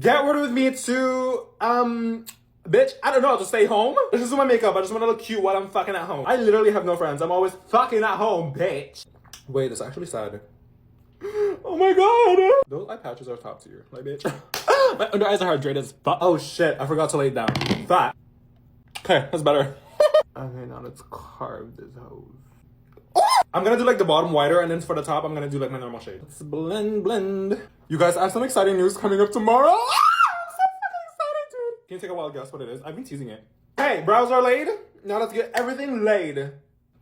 Get ready with me to, bitch, I don't know, to stay home. This is my makeup. I just want to look cute while I'm fucking at home. I literally have no friends. I'm always fucking at home, bitch. Wait, that's actually sad. Oh my god. Those eye patches are top tier. Like, bitch. My under eyes are hydrated as fuck. Oh shit, I forgot to lay it down. Fat. Okay, that's better. Okay, now let's carve this hose. I'm gonna do like the bottom whiter, and then for the top, I'm gonna do like my normal shade. Let's blend. You guys, I have some exciting news coming up tomorrow. I'm so fucking excited, dude. Can you take a wild guess what it is? I've been teasing it. Hey, brows are laid. Now let's get everything laid.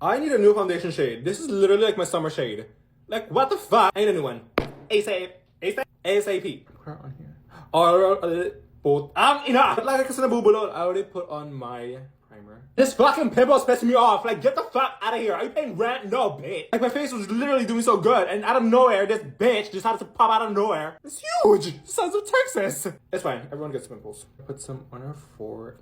I need a new foundation shade. This is literally like my summer shade. Like, what the fuck? I need a new one. ASAP. ASAP. Put her on here. Oh, both. Enough. Like, I already put on my primer. This fucking pimple's pissing me off. Like, get the fuck out of here. Are you paying rent? No, bitch. Like, my face was literally doing so good, and out of nowhere, this bitch decided to pop out of nowhere. It's huge. The size of Texas. It's fine. Everyone gets pimples. Put some on her forehead.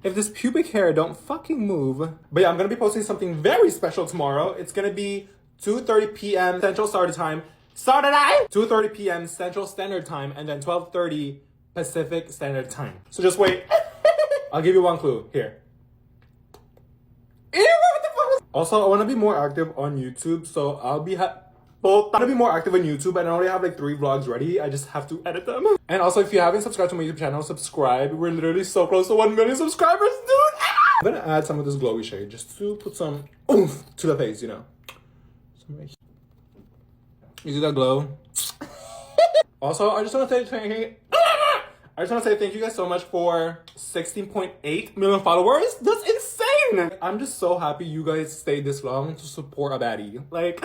If this pubic hair don't fucking move. But yeah, I'm gonna be posting something very special tomorrow. It's gonna be 2:30 p.m. Central Standard Time. 2:30 p.m. Central Standard Time, and then 12:30 Pacific Standard Time. So just wait. I'll give you one clue. Here. Ew, what the fuck? Also, I want to be more active on YouTube, so I'll be more active on YouTube, and I already have like 3 vlogs ready. I just have to edit them. And also, if you haven't subscribed to my YouTube channel, subscribe. We're literally so close to 1 million subscribers, dude. I'm gonna add some of this glowy shade just to put some oomph to the face, you know. You see that glow? Also, I just want to say thank you guys so much for 16.8 million followers. That's insane! I'm just so happy you guys stayed this long to support a baddie. Like,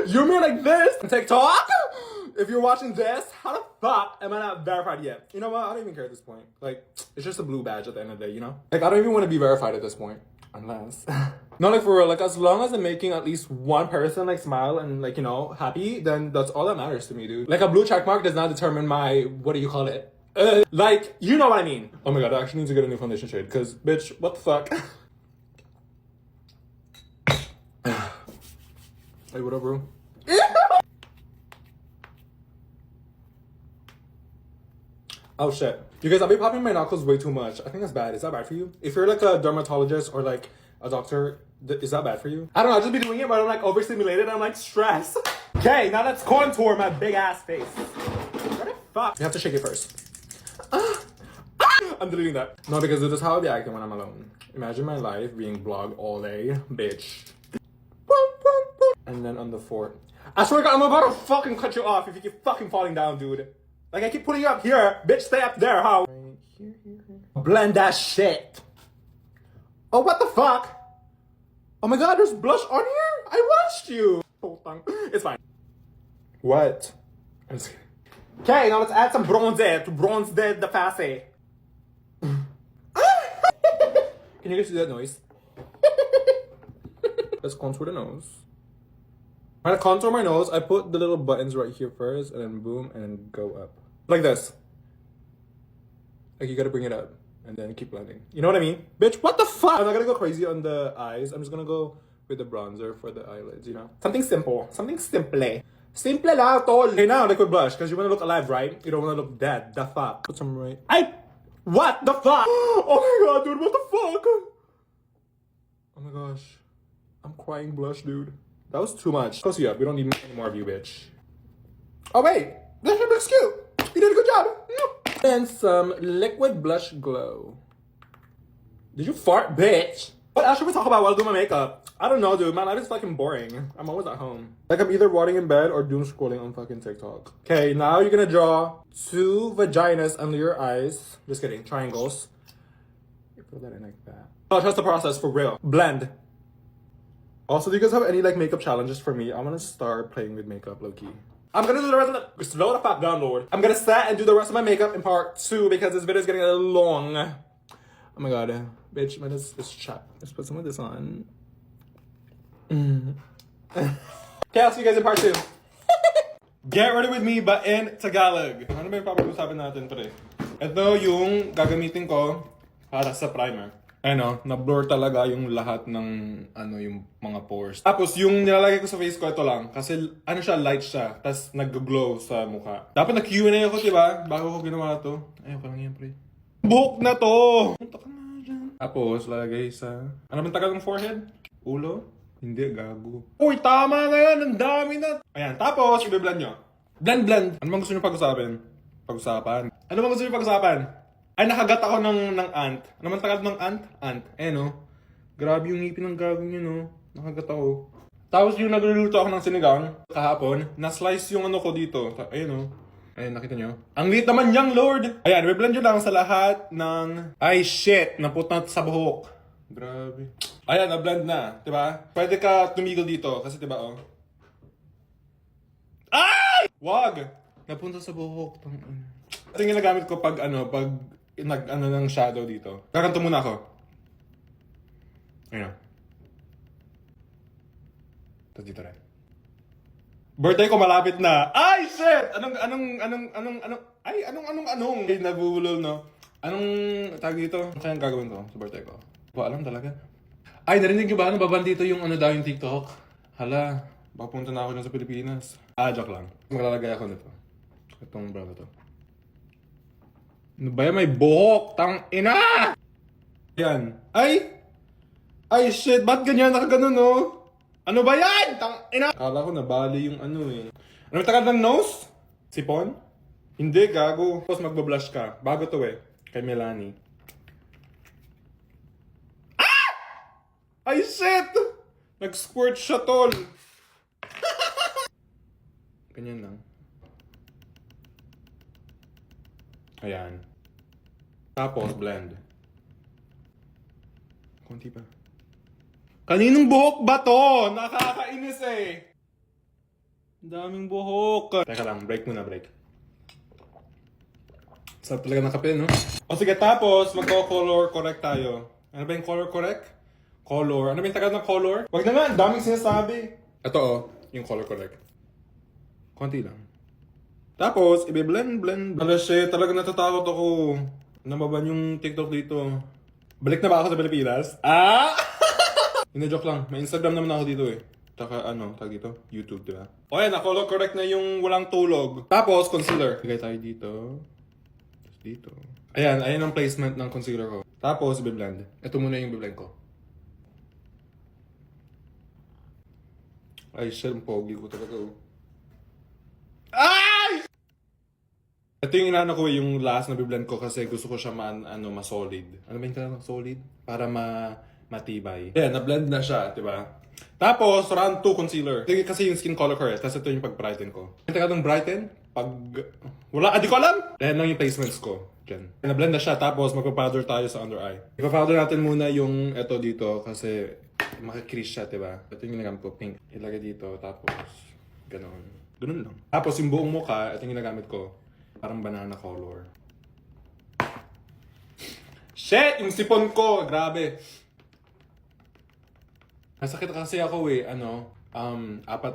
you're me like this on TikTok? If you're watching this, how the fuck am I not verified yet? You know what? I don't even care at this point. Like, it's just a blue badge at the end of the day, you know? Like, I don't even want to be verified at this point. Unless. No, like, for real, like, as long as I'm making at least one person, like, smile and, like, you know, happy, then that's all that matters to me, dude. Like, a blue check mark does not determine my, what do you call it? Like, you know what I mean. Oh my god, I actually need to get a new foundation shade, because, bitch, what the fuck? Hey, what up, bro? Oh shit. You guys, I'll be popping my knuckles way too much. I think that's bad. Is that bad for you? If you're like a dermatologist or like a doctor, is that bad for you? I don't know, I'll just be doing it, but I'm like overstimulated. I'm like stressed. Okay, now let's contour my big ass face. What the fuck? You have to shake it first. I'm deleting that. No, because this is how I'll be acting when I'm alone. Imagine my life being vlogged all day, bitch. And then on the fort. I swear to God, I'm about to fucking cut you off if you keep fucking falling down, dude. Like, I keep putting you up here. Bitch, stay up there, how? Right here. Blend that shit. Oh, what the fuck? Oh my god, there's blush on here? I watched you. It's fine. What? I'm just kidding. Okay, now let's add some bronzer to bronze the face. Can you guys do that noise? Let's contour the nose. When I contour my nose, I put the little buttons right here first, and then boom, and then go up. Like this. Like, you gotta bring it up, and then keep blending. You know what I mean? Bitch, what the fuck? I'm not gonna go crazy on the eyes. I'm just gonna go with the bronzer for the eyelids, you know? Something simple. Something simple. Simple lang, tol. Okay, now liquid blush, because you wanna look alive, right? You don't wanna look dead. The fuck? Put some right. What the fuck? Oh my god, dude, what the fuck? Oh my gosh. I'm crying blush, dude. That was too much. Close you up. We don't need any more of you, bitch. Oh, wait. That shit looks cute. You did a good job. And some liquid blush glow. Did you fart, bitch? What else should we talk about while doing my makeup? I don't know, dude. My life is fucking boring. I'm always at home. Like, I'm either rotting in bed or doom scrolling on fucking TikTok. Okay, now you're gonna draw 2 vaginas under your eyes. Just kidding. Triangles. You put that in like that. Oh, trust the process, for real. Blend. Also, do you guys have any like makeup challenges for me? I'm gonna start playing with makeup, low-key. I'm gonna do the rest of the... Slow the fuck down, Lord. I'm gonna set and do the rest of my makeup in part 2 because this video is getting a little long. Oh my god. Bitch, let's chat. Let's put some of this on. Okay, I'll see you guys in part 2. Get ready with me, but in Tagalog. Ano ba yung papag-usapan natin today? Ito yung gagamitin ko para sa primer. Ayun o, na-blur talaga yung lahat ng, yung mga pores. Tapos, yung nilalagay ko sa face ko, ito lang. Kasi, light siya. Tapos, nag-glow sa mukha. Dapat nag-Q&A ako, diba? Bago ko ginawa to. Ayoko lang yan, pre. Buhok na to! Punta ka na dyan. Tapos, lalagay sa... Ano bang tagal ng forehead? Ulo? Hindi, gago. Uy, tama na yan! Ang dami na! Ayan, tapos, i-blend nyo. Blend. Ano bang gusto nyo pag-usapan? Ano bang gusto nyo pag-usapan? Ay, nakagat ako ng ant. Ano man tagal ng ant? Ant. No? Grabe yung ngipin ng gagawin yun, no? Nakagat ako. Tapos yung nagluluto ako ng sinigang kahapon, na-slice yung ko dito. Ayun, no? Ayun, nakita nyo? Ang liit naman niyang, Lord! Ayan, i-blend nyo lang sa lahat ng... Ay, shit! Napunta sa buhok. Grabe. Ayan, na-blend na. Diba? Pwede ka tumigil dito. Kasi diba, oh? Ay! Wag! Napunta sa buhok. Ito yung ginagamit ko pag ng shadow dito. Kakanto muna ako. Ayun. Tapos dito rin. Birthday ko malapit na. Ay, shit! Anong? Ay, nabubulol, no? Anong tag dito? Ano kayang gagawin ko sa birthday ko? Ba, alam talaga. Ay, narinig niyo ba? Nababan dito yung daw yung TikTok? Hala, papunta na ako dyan sa Pilipinas. Joke lang. Maglalagay ako nito. Itong bravo to. Ano ba yan? May buhok! Tang ina! Yan. Ay! Ay, shit! Ba't ganyan? Nakaganon, no? Ano ba yan? Tang ina! Akala ko nabali yung eh. Ano tagal ng nose? Sipon? Hindi, gago. Tapos magbablush ka. Bago to kay Melanie. Ah! Ay, shit! Nag-squirt siya, tol. Ganyan lang. Ayan. Tapos, blend. Konti pa. Kaninong buhok ba to? Nakakainis Ang daming buhok. Teka lang, break muna, break. Sarap talaga ng kape, no? O sige, tapos magko-color correct tayo. Ano ba yung color correct? Color. Ano ba yung tagal ng color? Wag na nga, ang daming sinasabi. Ito yung color correct. Konti lang. Tapos, i-blend. Ala, shit, talaga natatakot ako. Namaban yung TikTok dito. Balik na ba ako sa Pilipinas? Hindi, joke lang. May Instagram naman ako dito Tsaka tag dito? YouTube, diba? O yan, na-color correct na yung walang tulog. Tapos, concealer. Bigay tayo dito. Tapos dito. Ayan ang placement ng concealer ko. Tapos, i-blend. Ito muna yung i-blend ko. Ay, shit, ang pogi ko talaga Ay! Ito yung inaano ko yung last na biblend ko kasi gusto ko siya ma-solid. Ano ba yung talagang solid? Para matibay. Yeah, na-blend na siya, diba? Tapos, round 2 concealer. Ito kasi yung skin color ko Tapos ito yung pag-brighten ko. Yung taga ng brighten, wala, di ko alam! Ayan lang yung placements ko. Diyan. Na-blend na siya, tapos magpa-powder tayo sa under eye. Ipa-powder natin muna yung ito dito kasi makikrease siya, diba? Ito yung ginagamit ko, pink. Ilagay dito, tapos ganon. Ganun lang. Tapos yung buong mukha, ito yung ginagamit ko. Parang banana color. Shit! Yung sipon ko! Grabe! Nasakit kasi ako 4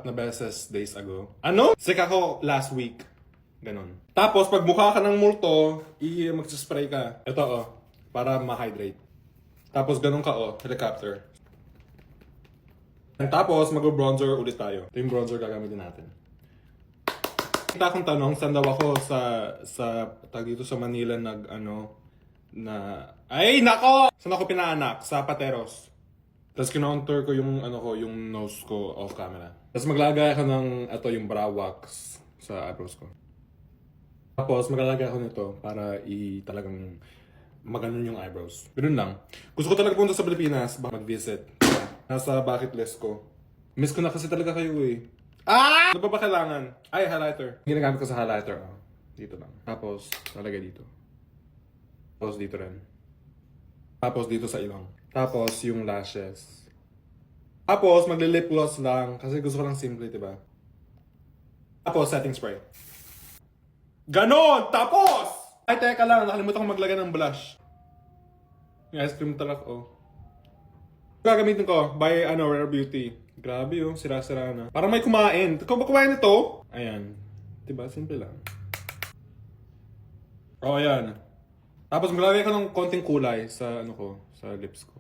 na beses days ago. Sick ako last week. Ganon. Tapos pag mukha ka ng multo, magsaspray ka. Ito para ma-hydrate. Tapos ganon ka helicopter. Tapos mag-bronzer ulit tayo. Ito yung bronzer gagamitin natin. Kita akong tanong, saan daw ako sa dito sa Manila ay nako! Saan ako pinaanak? Sa Pateros. Tapos kinounter ko yung yung nose ko off camera. Tapos maglagay ako ng yung brow wax sa eyebrows ko. Tapos maglalagay ako nito para talagang maganon yung eyebrows. Ganun lang. Gusto ko talaga punta sa Pilipinas, mag-visit. Nasa bucket list ko. Miss ko na kasi talaga kayo Ano pa ba kailangan? Ay, highlighter. Ginagamit ko sa highlighter. Dito lang. Tapos, lalagay dito. Tapos dito rin. Tapos dito sa ilong. Tapos yung lashes. Tapos, magle-lip gloss lang. Kasi gusto ko lang simple, diba? Tapos, setting spray. Ganon! Tapos! Ay, teka lang. Nakalimutan ko maglagay ng blush. Yung ice cream talak, Gagamitin ko by Rare Beauty. Grabe sira-sira na. Parang may kumain. Kung ba kumain ito? Ayan. Diba? Simple lang. Ayan. Tapos maglalagay ka ng konting kulay sa ano ko, sa lips ko.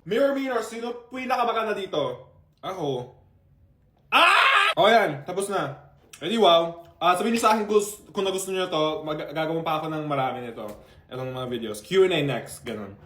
Mirror, sino pinakamaganda dito? Ako. Ah! O yan, tapos na. Ready, wow. Sabihin niyo sa akin kung nagustuhan niyo to, gagawin pa ako ng marami nito. Itong mga videos. Q&A next, ganun.